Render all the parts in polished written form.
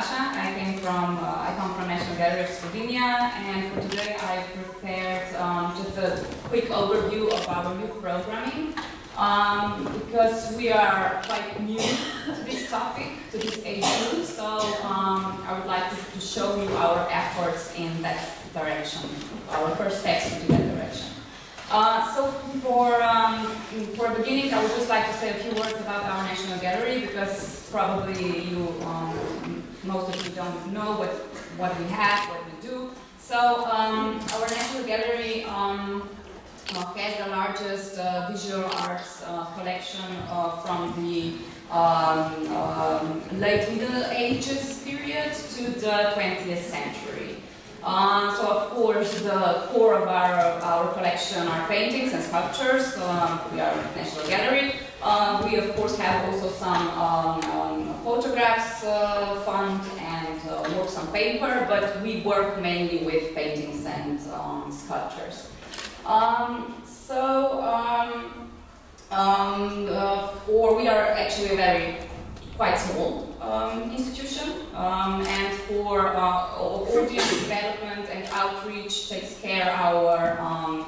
Nataša. I come from National Gallery of Slovenia, and for today I prepared just a quick overview of our youth programming, because we are quite new to this topic, to this age group, so I would like to show you our efforts in that direction, our first steps into that direction. So for beginning, I would just like to say a few words about our National Gallery, because probably most of you don't know what we have, what we do. So our National Gallery has the largest visual arts collection from the late Middle Ages period to the 20th century. So of course the core of our collection are paintings and sculptures. We are a National Gallery. We of course have also some photographs fund and works on paper, but we work mainly with paintings and sculptures. We are actually a quite small institution, and for audience development and outreach takes care our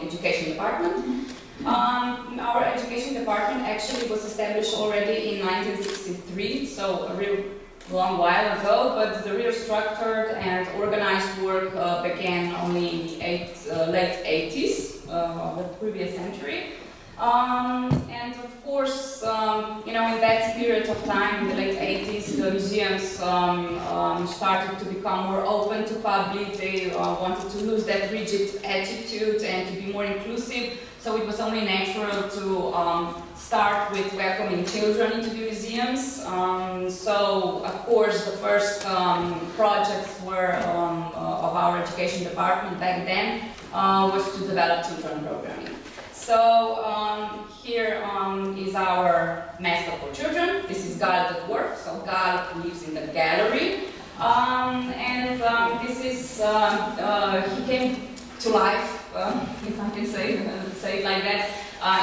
education department. Our education department actually was established already in 1963, so a real long while ago, but the real structured and organized work began only in the late 80s of the previous century. And of course, in that period of time, in the late 80s, the museums started to become more open to public. They wanted to lose that rigid attitude and to be more inclusive. So it was only natural to start with welcoming children into the museums. So of course, the first projects were of our education department back then was to develop children programming. So here is our mascot for children. This is Gal the dwarf. So Gal lives in the gallery, and this is he came to life, if I can say it like that,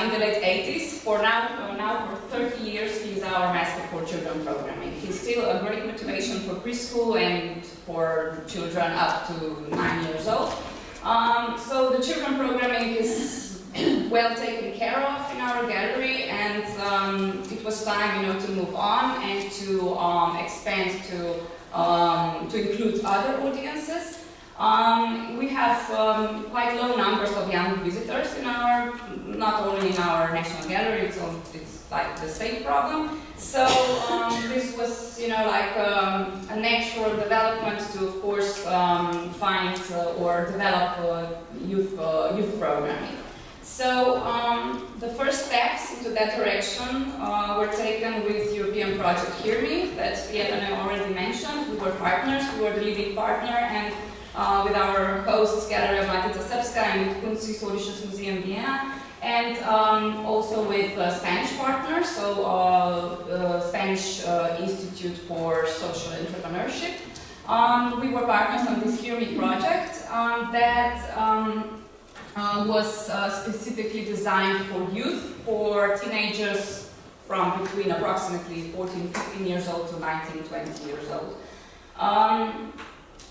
in the late 80s. For now for 30 years, he is our mascot for children programming. He's still a great motivation for preschool and for children up to 9 years old. So the children programming is well taken care of in our gallery, and it was time, to move on and to expand to include other audiences. We have quite low numbers of young visitors in not only in our National Gallery, it's like the state problem. So this was, like a natural development to, of course, find or develop youth programming. So the first steps into that direction were taken with European project HearMe that Jelena already mentioned. We were partners, we were the leading partner, and with our hosts Gallery of Matica Srpska and Kunsthistorisches Museum Vienna, and also with Spanish partners, so Spanish Institute for Social Entrepreneurship. We were partners on this HearMe project that was specifically designed for youth, for teenagers from between approximately 14-15 years old to 19-20 years old.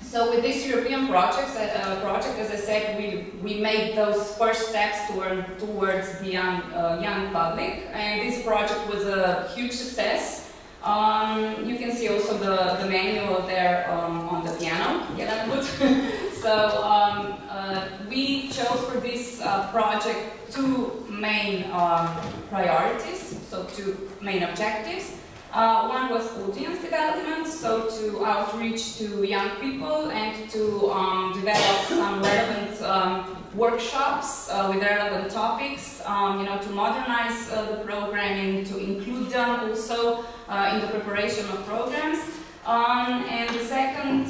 So with this European project, as I said, we made those first steps towards the young public, and this project was a huge success. You can see also the manual there on the piano. So we chose for this project two main priorities, so two main objectives. One was audience development, so to outreach to young people and to develop some relevant workshops with relevant topics, to modernize the programming, to include them also in the preparation of programs. And the second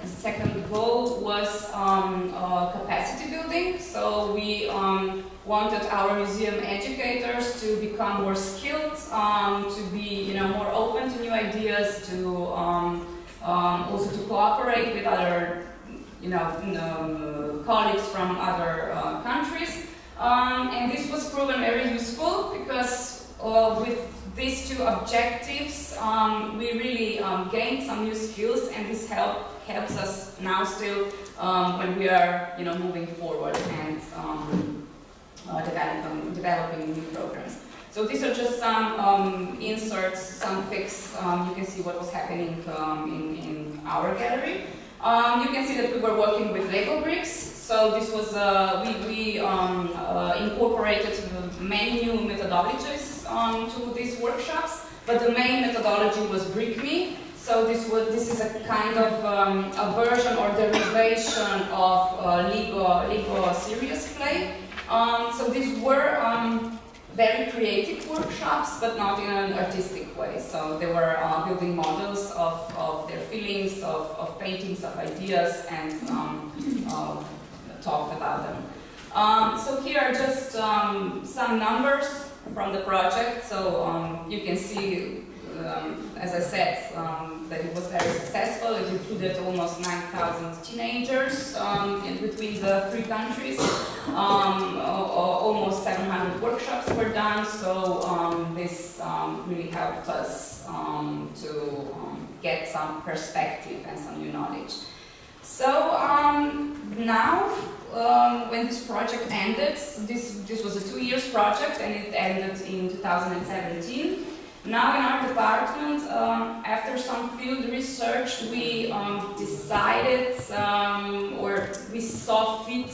second goal was capacity building. So we wanted our museum educators to become more skilled, to be more open to new ideas, to also to cooperate with other colleagues from other countries. And this was proven very useful because with these two objectives, we really gained some new skills, and this helps us now still when we are, moving forward and developing new programs. So these are just some inserts, some pics. You can see what was happening in our gallery. You can see that we were working with Lego bricks. So this was we incorporated many new methodologies to these workshops, but the main methodology was BrickMe. So this is a kind of a version or derivation of Lego serious play. So these were very creative workshops, but not in an artistic way. So they were building models of their feelings, of paintings, of ideas, and talked about them. So here are just some numbers from the project. So you can see, as I said, that it was very successful. It included almost 9,000 teenagers in between the 3 countries. Almost 700 workshops were done, so this really helped us to get some perspective and some new knowledge. So now, when this project ended, this was a 2-year project, and it ended in 2017. Now in our department, after some field research, we decided, or we saw fit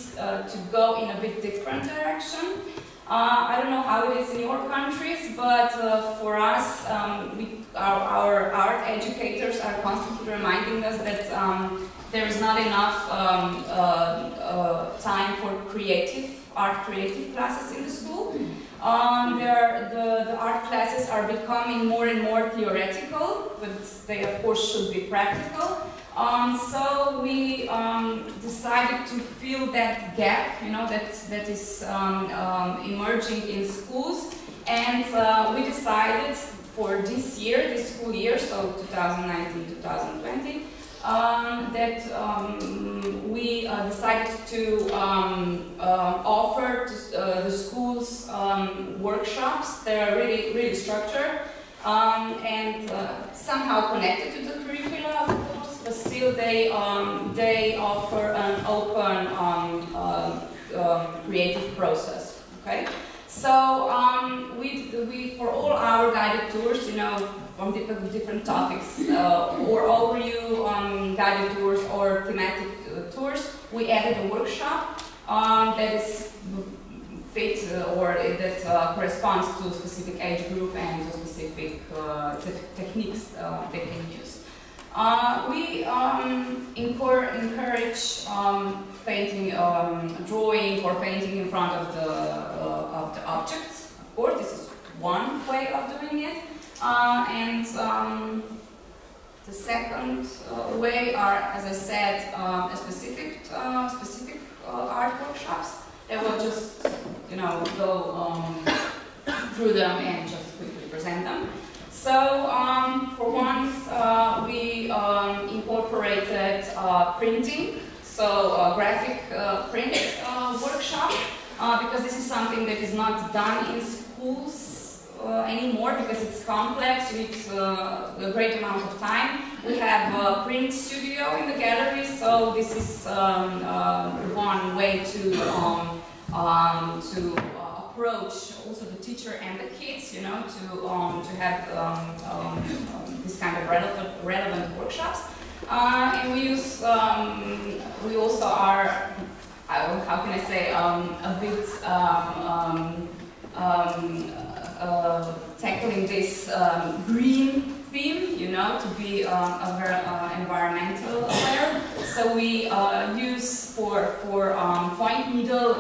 to go in a bit different direction. I don't know how it is in your countries, but for us, our art educators are constantly reminding us that there is not enough time for art creative classes in the school. The art classes are becoming more and more theoretical, but they of course should be practical. So we decided to fill that gap, that is emerging in schools, and we decided for this year, this school year, so 2019-2020, that we decided to offer to the schools workshops. They are really structured and somehow connected to the curricula, of course, but still they offer an open creative process. Okay, so we for all our guided tours, from different topics, or overview guided tours or thematic tours, we added a workshop that is fit or that corresponds to a specific age group and to specific techniques they can use. We encourage painting, drawing or painting in front of the objects. Of course, this is one way of doing it. And the second way are, as I said, specific art workshops. They will just, go through them and just quickly present them. So, for once, we incorporated printing, so graphic print workshop, because this is something that is not done in schools anymore, because it's complex, you need a great amount of time. We have a print studio in the gallery, so this is one way to approach also the teacher and the kids, to have this kind of relevant workshops. And we use, we also are, how can I say, a bit tackling this green theme, to be environmental aware. So we use for point needle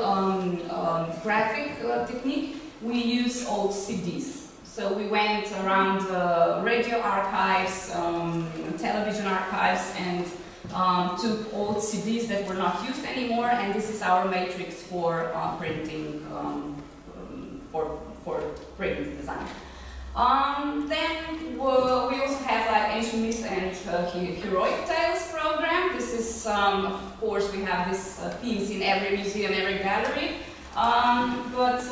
graphic technique, we use old CDs. So we went around radio archives, television archives, and took old CDs that were not used anymore, and this is our matrix for printing, for print design. Then we also have like ancient myths and heroic tales program. This is, of course, we have these themes in every museum, every gallery. but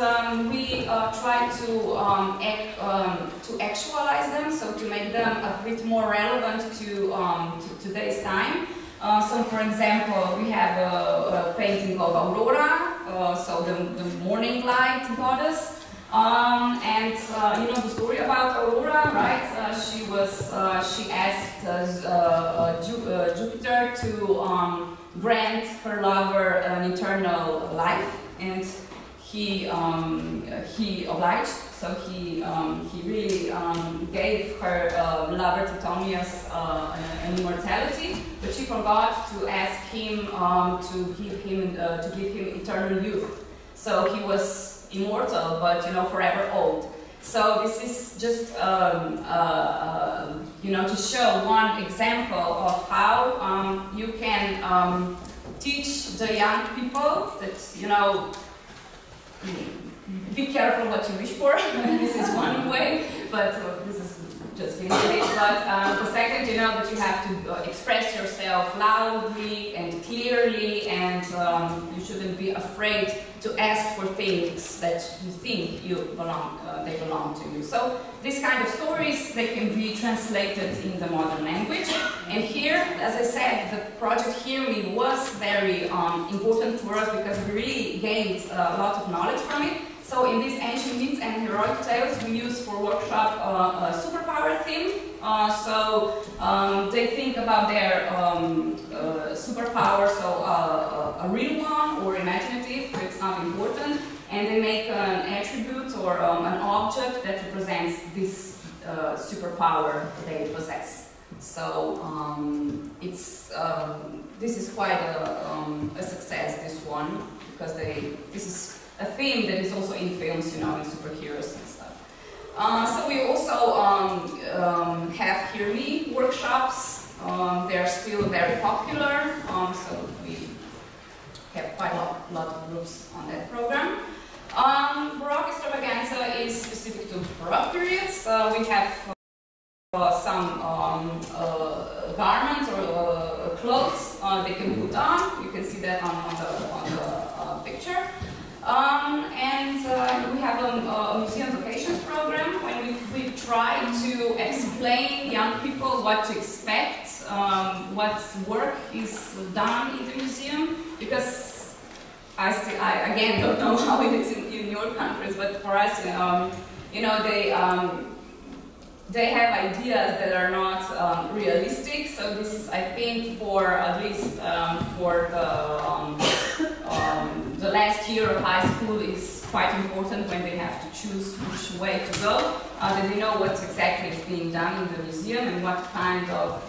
we try to actualize them, so to make them a bit more relevant to today's time. So, for example, we have a painting of Aurora, so the morning light goddess. And you know the story about Aurora, right? She asked Jupiter to grant her lover an eternal life, and he obliged. So he really gave her lover Tithonius an immortality, but she forgot to ask him to give him eternal youth. So he was immortal, but you know, forever old. So this is just you know, to show one example of how you can teach the young people that, you know, be careful what you wish for. This is one way, but this is just being silly. But the second, you know, that you have to express yourself loudly and clearly, and you shouldn't be afraid to ask for things that you think they belong to you. So these kind of stories, they can be translated in the modern language. And here, as I said, the project HearMe was very important for us because we really gained a lot of knowledge from it. So in these ancient myths and heroic tales, we use for workshop a superpower theme. So they think about their superpower, so a real one or imaginative, so it's not important, and they make an attribute or an object that represents this superpower they possess. So this is quite a success, this one, because this is a theme that is also in films, you know, in superheroes and stuff. So we also have HearMe workshops. They are still very popular, so we have quite a lot of groups on that program. Baroque extravaganza is specific to Baroque periods. We have some garments or clothes they can put on. You can see that on the picture. And we have a museum vocations program when we try to explain young people what to expect, what work is done in the museum, because I again don't know how it is in your countries, but for us, you know, they have ideas that are not realistic. So this is, I think, for at least for the last year of high school is quite important when they have to choose which way to go. That they know what exactly is being done in the museum and what kind of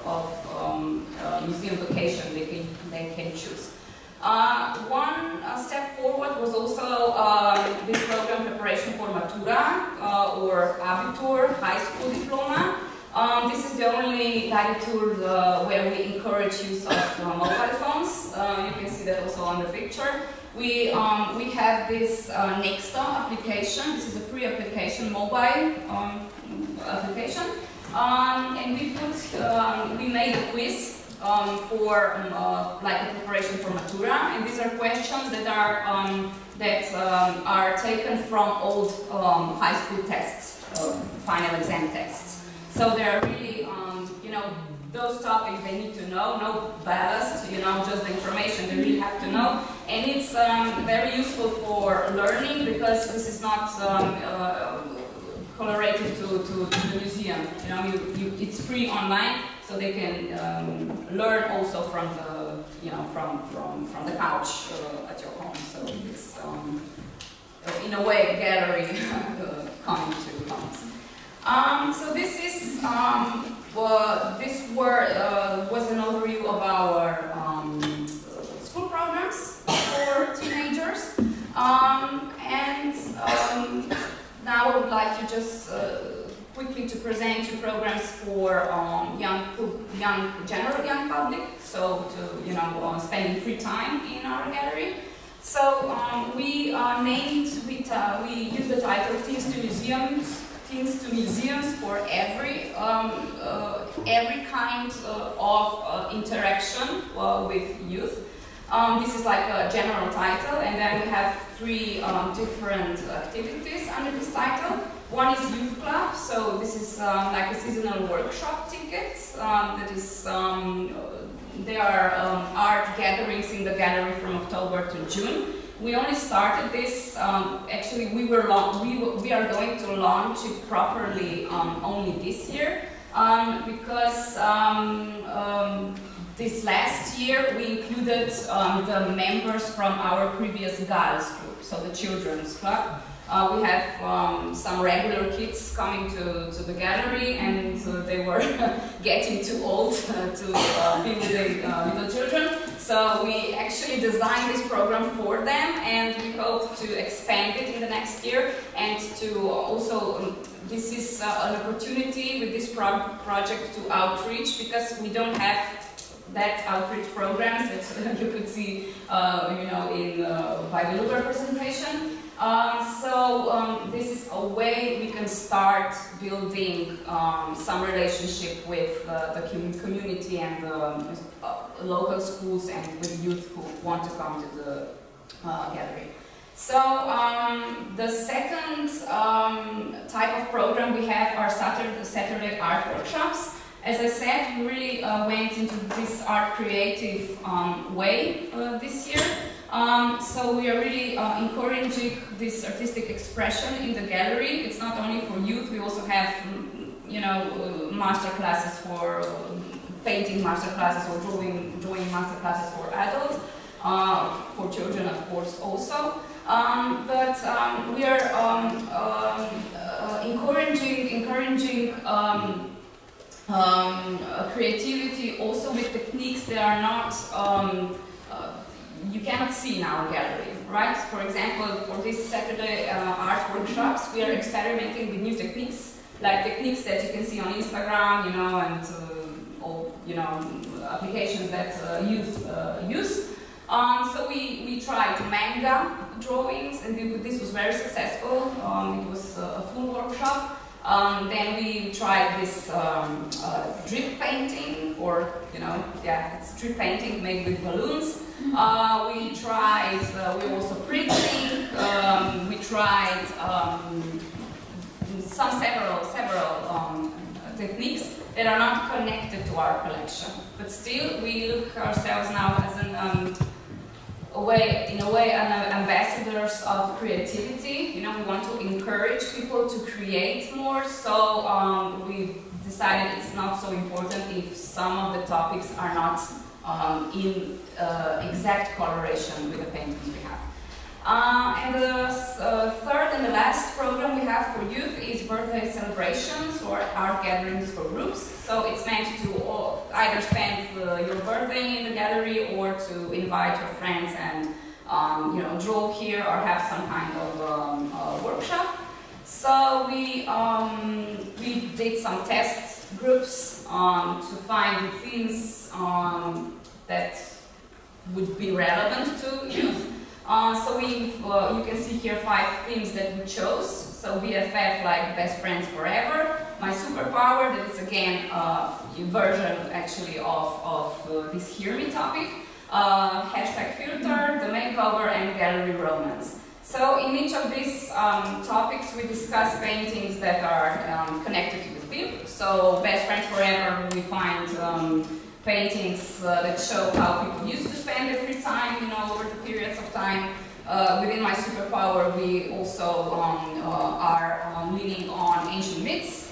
museum vocation they can choose. One step forward was also this program preparation for Matura or Abitur, high school diploma. This is the only guided tour where we encourage use of mobile phones. You can see that also on the picture. We have this Nexta application. This is a free application, mobile application, and we made a quiz for like a preparation for Matura, and these are questions that are taken from old high school tests, final exam tests. So they are really, you know, those topics they need to know, no ballast, you know, just the information they really have to know. And it's very useful for learning because this is not correlated to the museum. You know, it's free online, so they can learn also from the, you know, from the couch at your home. So it's in a way a gallery coming to homes. So this is was an overview of our school programs for teenagers, and now I would like to just quickly to present you programs for general young public, so to, you know, spending free time in our gallery. So we use the title Teens to Museums for every kind of interaction with youth. This is like a general title, and then we have three different activities under this title. One is Youth Club, so this is like a seasonal workshop ticket. That is, there are art gatherings in the gallery from October to June. We only started this, actually we are going to launch it properly only this year, because this last year we included the members from our previous girls group, so the children's club. We have some regular kids coming to the gallery, and they were getting too old to be with the little children. So we actually designed this program for them, and we hope to expand it in the next year. And to also, this is an opportunity with this project to outreach, because we don't have that outreach programs that you could see, you know, in by the Lugar presentation. So this is a way we can start building some relationship with the community and the local schools and with youth who want to come to the gallery. So the second type of program we have are Saturday art workshops. As I said, we really went into this art creative way this year. So we are really encouraging this artistic expression in the gallery. It's not only for youth, we also have, you know, master classes for painting master classes or drawing master classes for adults, for children of course also. But we are encouraging creativity also with techniques that are not you cannot see in our gallery, right? For example, for this Saturday art workshops, we are experimenting with new techniques, like techniques that you can see on Instagram, you know, and all, you know, applications that youth use. So we tried manga drawings, and this was very successful. It was a full workshop. Then we tried this drip painting, or, you know, yeah, it's drip painting made with balloons. We tried, we also printing, we tried several techniques that are not connected to our collection. But still, we look ourselves now as an in a way, ambassadors of creativity. You know, we want to encourage people to create more. So we decided it's not so important if some of the topics are not in exact coloration with the paintings we have. And the third and the last program we have for youth is birthday celebrations or art gatherings for groups. So it's meant to either spend your birthday in the gallery or to invite your friends and you know, draw here or have some kind of workshop. So we did some test groups to find the themes that would be relevant to youth. So you can see here 5 themes that we chose. So BFF, like best friends forever. My superpower, that is again a version actually of this HearMe topic. Hashtag filter, the makeover, and gallery romance. So in each of these topics we discuss paintings that are connected to the theme. So best friends forever, we find paintings that show how people used to spend their free time, you know, over the periods of time. Within my superpower, we also are leaning on ancient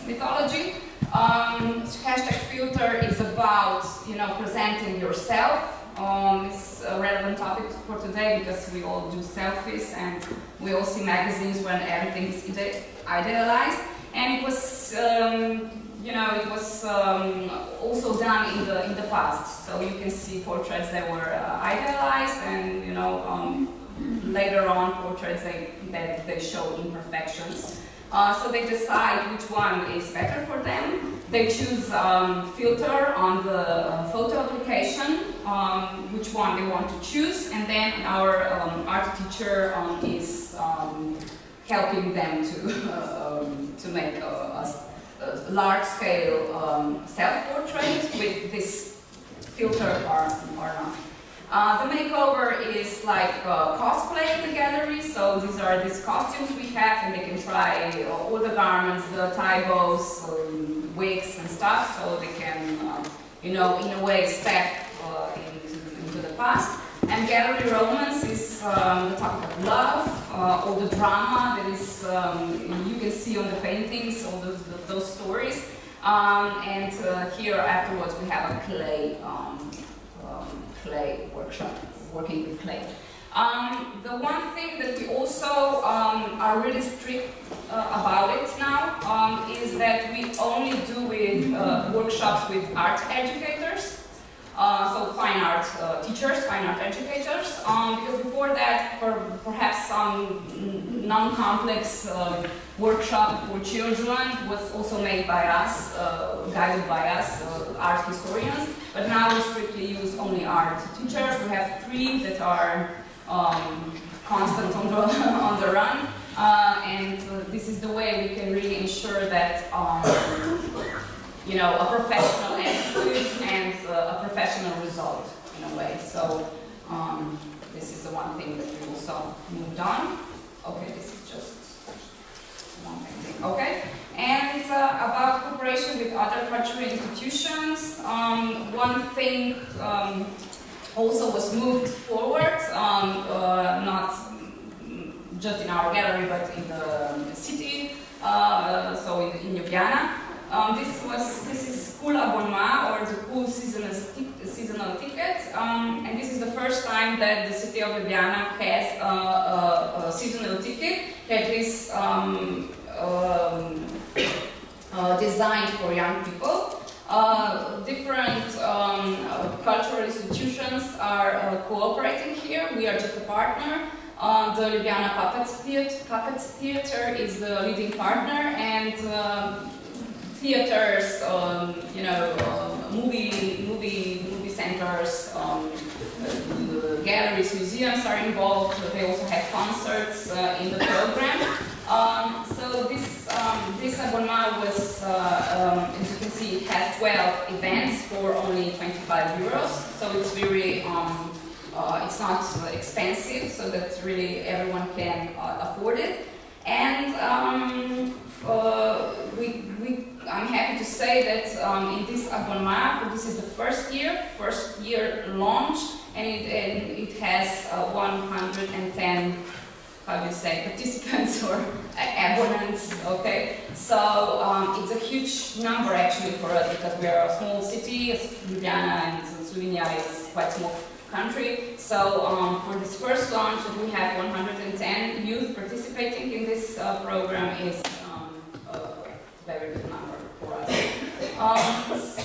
mythology. Hashtag filter is about, you know, presenting yourself. It's a relevant topic for today because we all do selfies and we all see magazines when everything is idealized. And it was you know, it was also done in the past. So you can see portraits that were idealized, and you know, later on portraits that they show imperfections. So they decide which one is better for them. They choose filter on the photo application, which one they want to choose, and then our art teacher is helping them to make a large-scale self-portrait with this filter or not. The makeover is like cosplay in the gallery, so these are these costumes we have, and they can try all the garments, the tie bows, wigs and stuff, so they can, you know, in a way step into the past. And gallery romance is the topic of love, all the drama that is, you can see on the paintings, all those stories. And here afterwards we have a clay workshop, working with clay. The one thing that we also are really strict about it now is that we only do with workshops with art educators, so fine art teachers, fine art educators, because before that perhaps some non-complex workshop for children was also made by us, guided by us, art historians, but now we strictly use only art teachers. We have 3 that are constant on the run, and this is the way we can really ensure that you know, a professional attitude and a professional result in a way. So this is the one thing that we also moved on. Okay, this is just one thing. Okay, and about cooperation with other cultural institutions, one thing also was moved forward, not just in our gallery but in the city, so in Ljubljana. This is cool abonnement, or the cool seasonal ticket, and this is the first time that the city of Ljubljana has a seasonal ticket that is designed for young people. Different cultural institutions are cooperating here. We are just a partner. The Ljubljana Puppet Theatre is the leading partner, and theaters, you know, movie centers, galleries, museums are involved. They also have concerts in the program. So this abonnement was, as you can see, it has 12 events for only 25 euros. So it's very, it's not expensive, so that really everyone can afford it. And I'm happy to say that in this abonnement, this is the first year launch, and it has 110, how do you say, participants or abonnents. Okay, so it's a huge number actually for us, because we are a small city. Ljubljana and Slovenia is quite small country. So for this first launch, that we have 110 youth participating in this program is a very good number for us.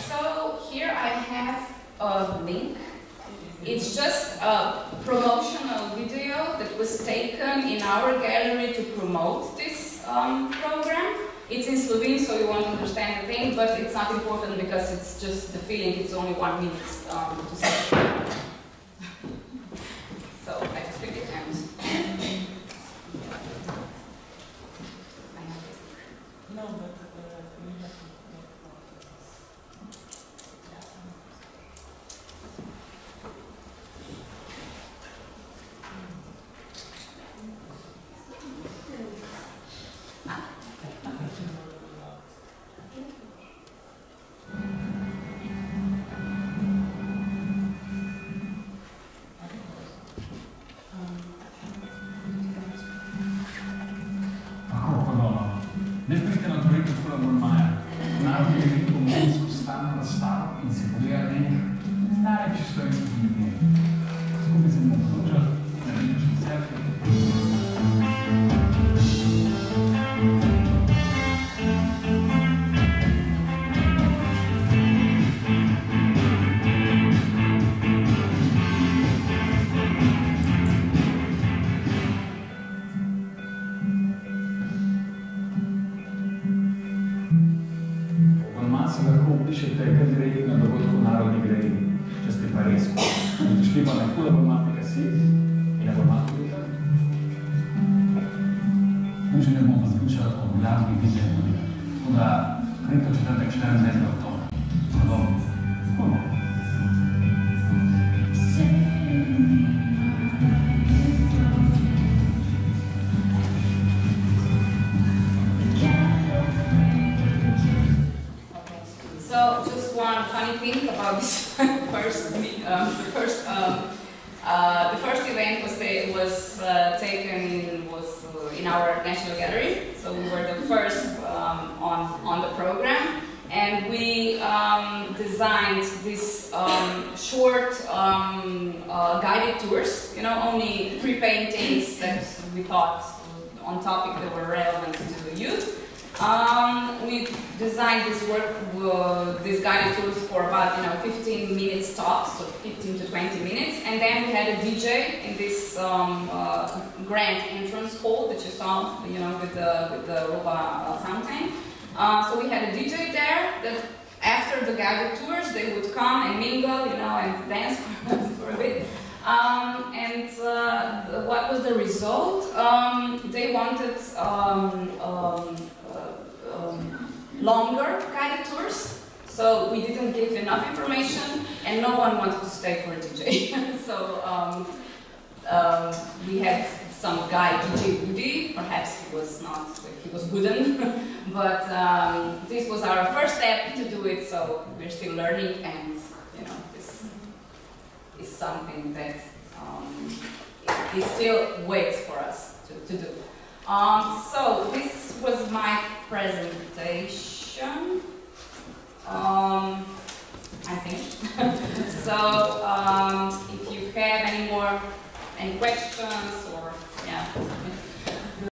So here I have a link. It's just a promotional video that was taken in our gallery to promote this program. It's in Slovene, so you won't understand the thing, but it's not important because it's just the feeling. It's only 1 minute to say. So I just pick it and no, but we have to Thank you. think about this the first event was taken in our National Gallery, so we were the first on the program, and we designed this short guided tours. You know, only 3 paintings that we thought on topic that were relevant to the youth. We designed these guided tours for about 15 minutes tops, so 15 to 20 minutes, and then we had a DJ in this grand entrance hall that you saw, with the Roba fountain. So we had a DJ there that after the guided tours they would come and mingle, and dance for a bit. And what was the result? They wanted longer guided tours, so we didn't give enough information, and no one wanted to stay for a DJ. So we had some guy, DJ Woody, perhaps he was wooden, but this was our first step to do it, so we're still learning, and this is something that it still waits for us to do. So this was my presentation. I think. So if you have any questions